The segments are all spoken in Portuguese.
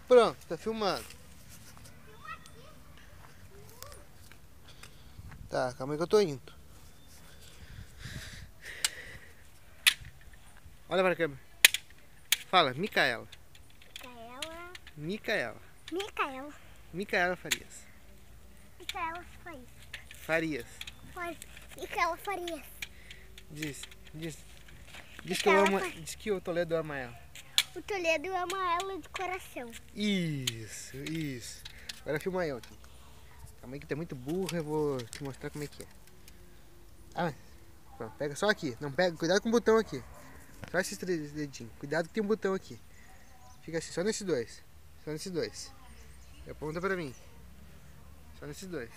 Pronto, tá filmando. Tá, calma aí que eu tô indo. Olha pra câmera. Fala, Micaela. Micaela. Micaela. Micaela. Micaela Farias. Micaela Farias. Farias. Micaela Farias. Diz que o Toledo ama ela. O Toledo ama ela de coração. Isso. Agora filma eu aqui. Calma aí que tá muito burra, eu vou te mostrar como é que é. Ah, pronto, pega só aqui. Não pega, cuidado com o botão aqui. Só esses três dedinhos. Cuidado que tem um botão aqui. Fica assim, só nesses dois. Só nesses dois. E aponta pra mim. Só nesses dois.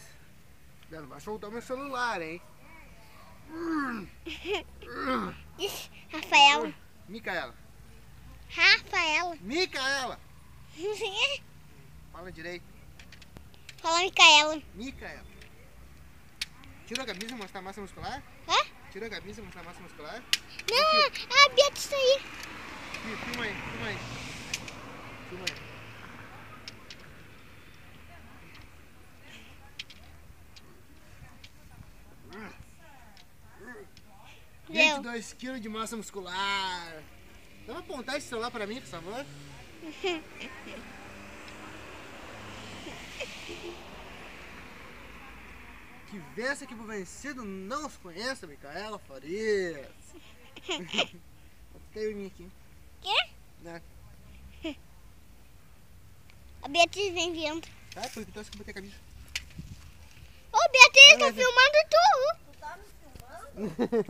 Cuidado, não vai soltar meu celular, hein? Rafaela. Micaela. Rafaela. Micaela! Fala direito. Fala Micaela. Micaela. Tira a camisa e mostrar a massa muscular? Hã? Tira a camisa e mostrar a massa muscular? Não, a Bia está aí. Filma aí. Filma aí. Deu. 22 kg de massa muscular. Dá pra apontar esse celular pra mim, por favor? Que vença que por vencido não se conhece, Micaela Farias. Caiu em mim aqui. Quê? Né? A Beatriz vem vindo. Tá, por que tu acha que eu botei a camisa? Ô, Beatriz, Olha, tô filmando tu. Tu tá me filmando?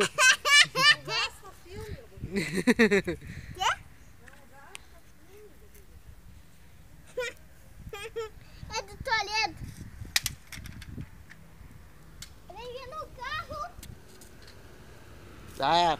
Não gasta filme. Quê? É do Toledo. Vem vir no carro. Tá.